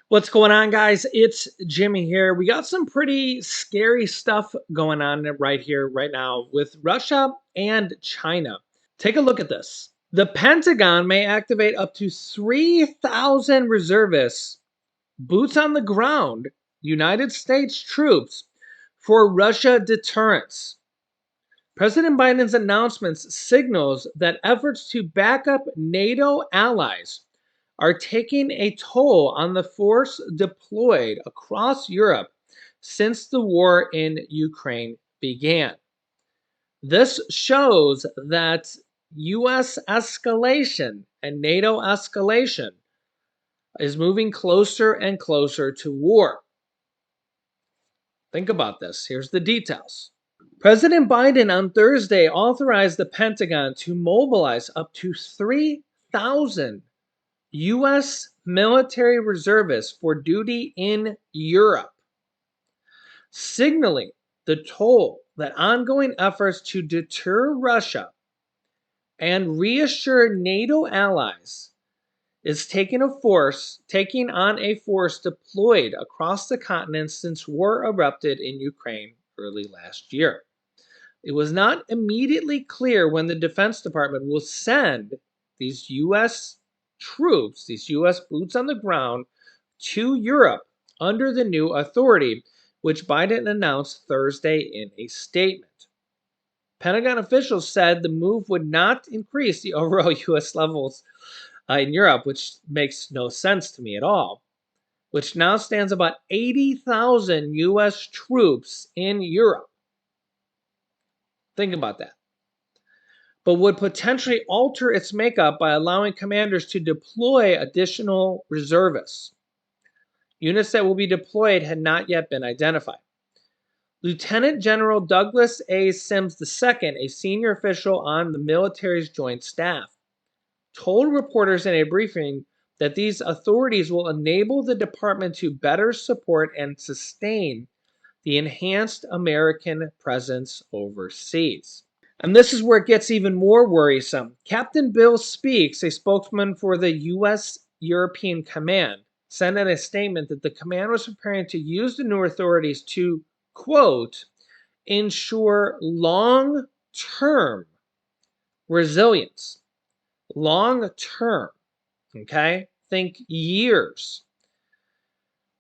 What's going on, guys? It's Jimmy here. We got some pretty scary stuff going on right here, right now, with Russia and China. Take a look at this. The Pentagon may activate up to 3,000 reservists, boots on the ground, United States troops for Russia deterrence. President Biden's announcements signals that efforts to back up NATO allies are taking a toll on the force deployed across Europe since the war in Ukraine began. This shows that US escalation and NATO escalation is moving closer and closer to war. Think about this. Here's the details. President Biden on Thursday authorized the Pentagon to mobilize up to 3,000 U.S. military reservists for duty in Europe, signaling the toll that ongoing efforts to deter Russia and reassure NATO allies is taking on a force deployed across the continent since war erupted in Ukraine early last year. It was not immediately clear when the Defense Department will send these U.S. troops, these U.S. boots on the ground, to Europe under the new authority, which Biden announced Thursday in a statement. Pentagon officials said the move would not increase the overall U.S. levels in Europe, which makes no sense to me at all, which now stands about 80,000 U.S. troops in Europe. Think about that. But would potentially alter its makeup by allowing commanders to deploy additional reservists. Units that will be deployed had not yet been identified. Lieutenant General Douglas A. Sims II, a senior official on the military's joint staff, told reporters in a briefing that these authorities will enable the department to better support and sustain the enhanced American presence overseas. And this is where it gets even more worrisome. Captain Bill Speaks, a spokesman for the U.S. European Command, said in a statement that the command was preparing to use the new authorities to, quote, ensure long-term resilience. Long-term, okay? Think years.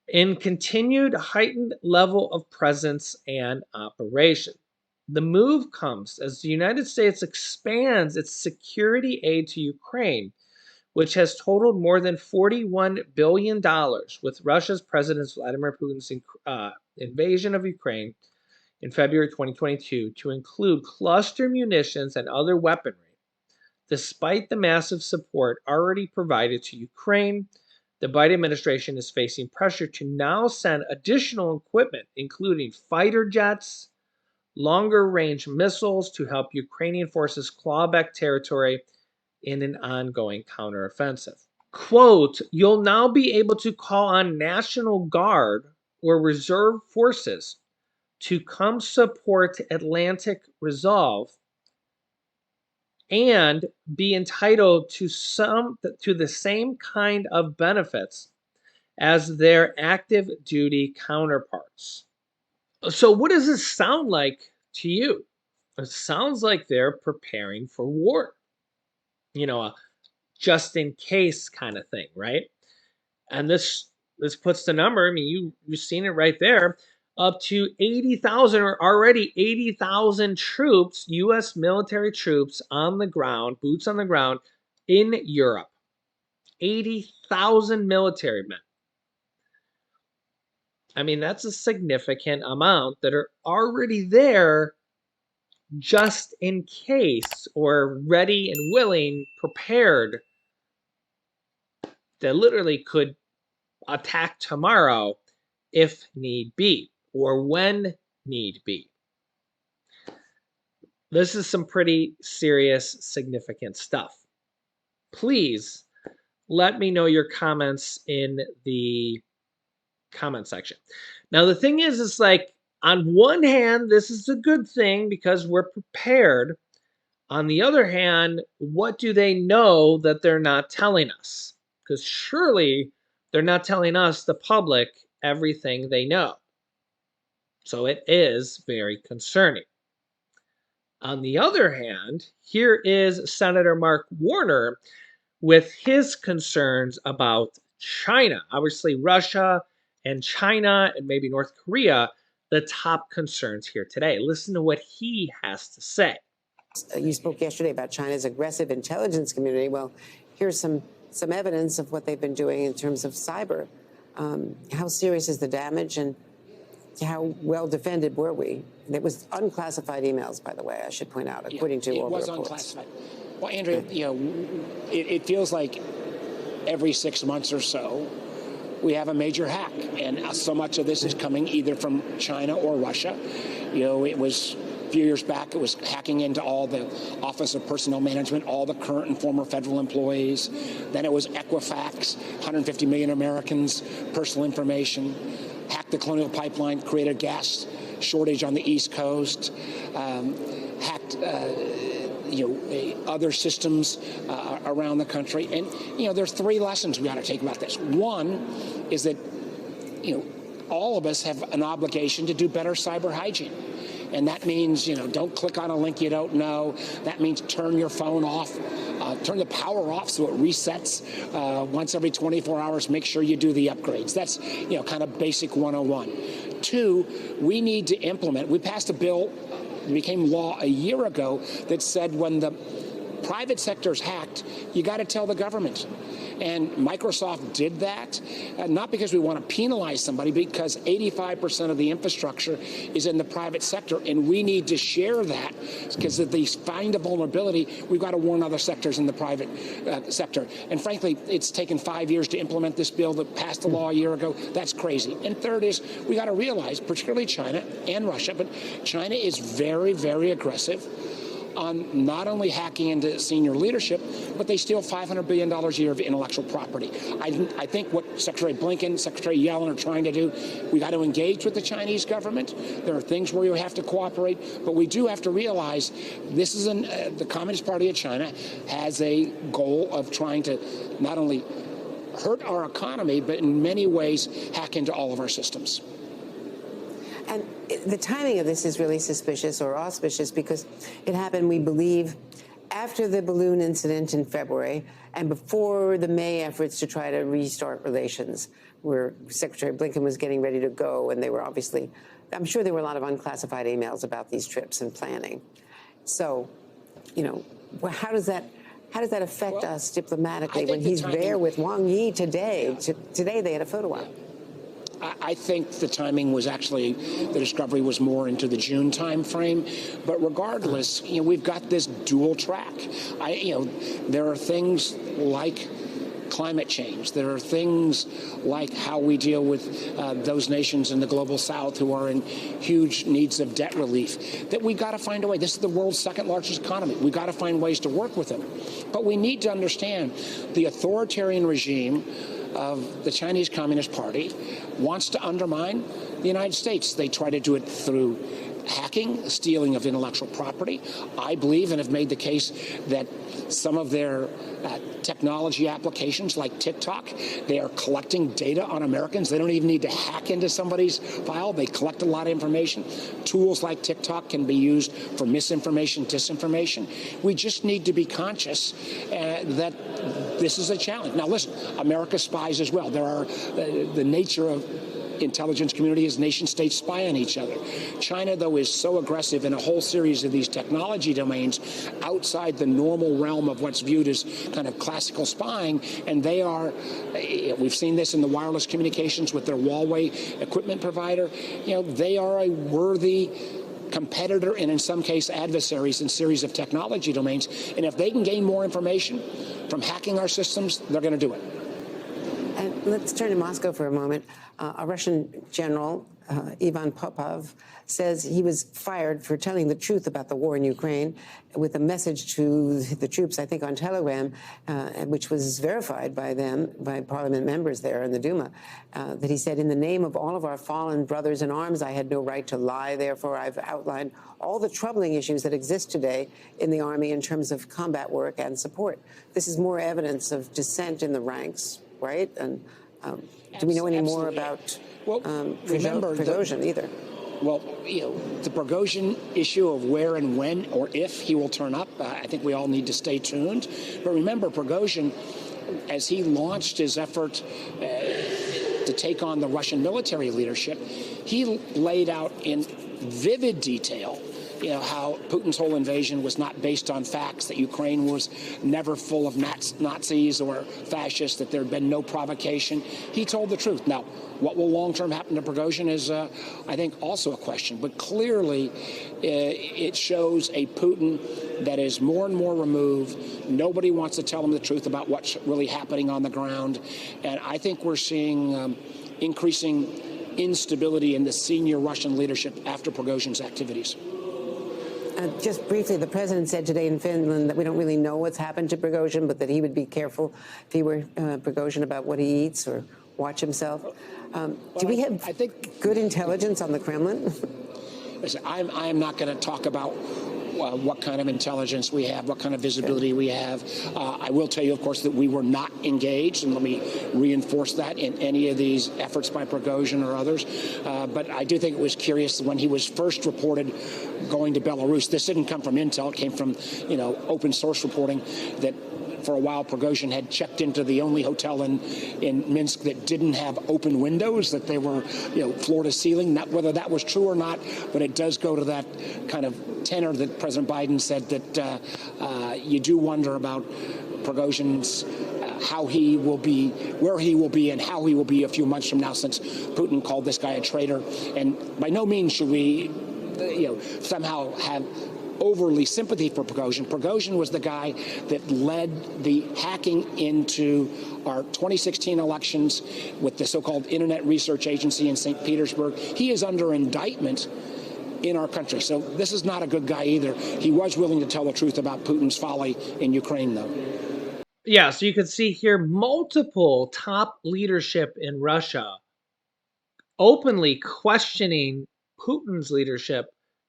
In continued heightened level of presence and operation. The move comes as the United States expands its security aid to Ukraine, which has totaled more than $41 billion with Russia's President Vladimir Putin's invasion of Ukraine in February 2022 to include cluster munitions and other weaponry. Despite the massive support already provided to Ukraine, the Biden administration is facing pressure to now send additional equipment, including fighter jets, longer range missiles to help Ukrainian forces claw back territory in an ongoing counteroffensive. Quote, you'll now be able to call on National Guard or reserve forces to come support Atlantic Resolve and be entitled to the same kind of benefits as their active duty counterparts. So what does this sound like to you? It sounds like they're preparing for war. You know, a just in case kind of thing, right? And this puts the number, I mean, you've seen it right there, up to 80,000 or already 80,000 troops, US military troops on the ground, boots on the ground in Europe. 80,000 military men. I mean, that's a significant amount that are already there just in case, or ready and willing, prepared, that literally could attack tomorrow if need be, or when need be. This is some pretty serious, significant stuff. Please let me know your comments in the comment section. Now, the thing is, it's like, on one hand, this is a good thing because we're prepared. On the other hand, what do they know that they're not telling us? Because surely They're not telling us, the public, everything they know. So it is very concerning. On the other hand, here is Senator Mark Warner with his concerns about China. Obviously, Russia and China and maybe North Korea, the top concerns here today. Listen to what he has to say. You spoke yesterday about China's aggressive intelligence community. Well, here's some evidence of what they've been doing in terms of cyber. How serious is the damage, and how well defended were we? And it was unclassified emails, by the way, I should point out, according to all the reports. It was unclassified. Well, Andrea, it feels like every 6 months or so we have a major hack, and so much of this is coming either from China or Russia. It was a few years back, it was hacking into all the Office of Personnel Management, all the current and former federal employees. Then it was Equifax, 150 million Americans' personal information. Hacked the Colonial Pipeline, created a gas shortage on the East Coast. Hacked other systems around the country. And, there's 3 lessons we ought to take about this. One is that, all of us have an obligation to do better cyber hygiene. And that means, don't click on a link you don't know. That means turn your phone off, turn the power off so it resets once every 24 hours. Make sure you do the upgrades. That's, kind of basic 101. 2, we need to implement. We passed a bill, it became law a year ago, that said when the private sector is hacked, you got to tell the government. And Microsoft did that, not because we want to penalize somebody, because 85% of the infrastructure is in the private sector, and we need to share that, because if they find a vulnerability, we've got to warn other sectors in the private sector. And frankly, it's taken 5 years to implement this bill that passed the law a year ago. That's crazy. And third is, we got to realize, particularly China and Russia, but China is very, very aggressive on not only hacking into senior leadership, but they steal $500 billion a year of intellectual property. I think what Secretary Blinken, Secretary Yellen are trying to do, we got to engage with the Chinese government. There are things where we have to cooperate, but we do have to realize this is the Communist Party of China has a goal of trying to not only hurt our economy, but in many ways hack into all of our systems. And the timing of this is really suspicious or auspicious, because it happened, we believe, after the balloon incident in February and before the May efforts to try to restart relations, where Secretary Blinken was getting ready to go, and they were obviously, I'm sure there were a lot of unclassified emails about these trips and planning. So, how does that affect us diplomatically when he's there with Wang Yi today? Today they had a photo op. I think the timing was actually, the discovery was more into the June timeframe. But regardless, we've got this dual track. There are things like climate change. There are things like how we deal with those nations in the global south who are in huge needs of debt relief, that we've got to find a way. This is the world's second largest economy. We've got to find ways to work with them. But we need to understand the authoritarian regime of the Chinese Communist Party wants to undermine the United States. They try to do it through hacking, stealing of intellectual property. I believe and have made the case that some of their technology applications like TikTok, they are collecting data on Americans. They don't even need to hack into somebody's file. They collect a lot of information. Tools like TikTok can be used for misinformation, disinformation. We just need to be conscious that this is a challenge. Now, listen, America spies as well. There are the nature of intelligence community is nation states spy on each other. China, though, is so aggressive in a whole series of these technology domains outside the normal realm of what's viewed as kind of classical spying, and they are, we've seen this in the wireless communications with their Huawei equipment provider, they are a worthy competitor and in some case adversaries in series of technology domains. And if they can gain more information from hacking our systems, they're going to do it. And let's turn to Moscow for a moment. A Russian general, Ivan Popov, says he was fired for telling the truth about the war in Ukraine, with a message to the troops, I think on Telegram, which was verified by them, by parliament members there in the Duma, that he said, in the name of all of our fallen brothers in arms, I had no right to lie. Therefore, I've outlined all the troubling issues that exist today in the Army in terms of combat work and support. This is more evidence of dissent in the ranks, right? And Do we know any more Absolutely. about Well, remember Prigozhin either? Well, the Prigozhin issue of where and when or if he will turn up, I think we all need to stay tuned. But remember, Prigozhin, as he launched his effort to take on the Russian military leadership, he laid out in vivid detail how Putin's whole invasion was not based on facts, that Ukraine was never full of Nazis or fascists, that there had been no provocation. He told the truth. Now, what will long-term happen to Prigozhin is, I think, also a question. But clearly, it shows a Putin that is more and more removed. Nobody wants to tell him the truth about what's really happening on the ground. And I think we're seeing increasing instability in the senior Russian leadership after Prigozhin's activities. Just briefly, the president said today in Finland that we don't really know what's happened to Prigozhin, but that he would be careful if he were Prigozhin about what he eats or watch himself. Do we have good intelligence on the Kremlin? Listen, I am not going to talk about what kind of intelligence we have, what kind of visibility we have. I will tell you, of course, that we were not engaged, and let me reinforce that, in any of these efforts by Prigozhin or others. But I do think it was curious when he was first reported going to Belarus. This didn't come from intel; it came from open source reporting that for a while Prigozhin had checked into the only hotel in Minsk that didn't have open windows, that they were floor to ceiling. Not whether that was true or not, but it does go to that kind of tenor that President Biden said, that you do wonder about Prigozhin's how he will be, where he will be, and how he will be a few months from now, since Putin called this guy a traitor. And by no means should we somehow have overly sympathy for Prigozhin. Prigozhin was the guy that led the hacking into our 2016 elections with the so-called Internet Research Agency in St. Petersburg. He is under indictment in our country. So this is not a good guy either. He was willing to tell the truth about Putin's folly in Ukraine, though. Yeah, so you can see here multiple top leadership in Russia openly questioning Putin's leadership,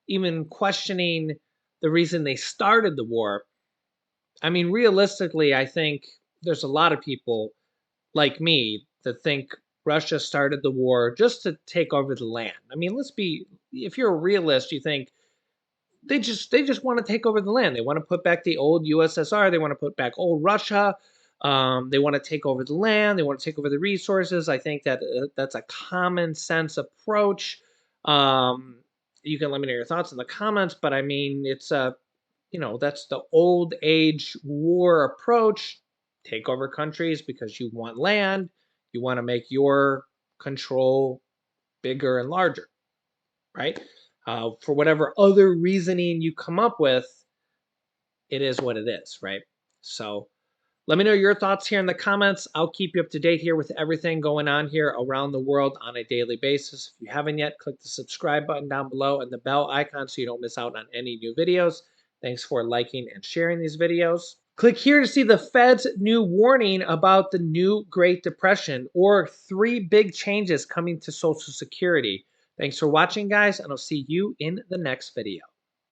even questioning the reason they started the war. I mean, realistically, I think there's a lot of people like me that think Russia started the war just to take over the land. I mean, if you're a realist, you think they just want to take over the land. They want to put back the old USSR. They want to put back old Russia. They want to take over the land. They want to take over the resources. I think that that's a common sense approach. You can let me know your thoughts in the comments, but I mean, it's that's the old age war approach. Take over countries because you want land. You want to make your control bigger and larger, right? For whatever other reasoning you come up with, it is what it is, right? So let me know your thoughts here in the comments. I'll keep you up to date here with everything going on here around the world on a daily basis. If you haven't yet, click the subscribe button down below and the bell icon so you don't miss out on any new videos. Thanks for liking and sharing these videos. Click here to see the Fed's new warning about the new Great Depression, or 3 big changes coming to Social Security. Thanks for watching, guys, and I'll see you in the next video.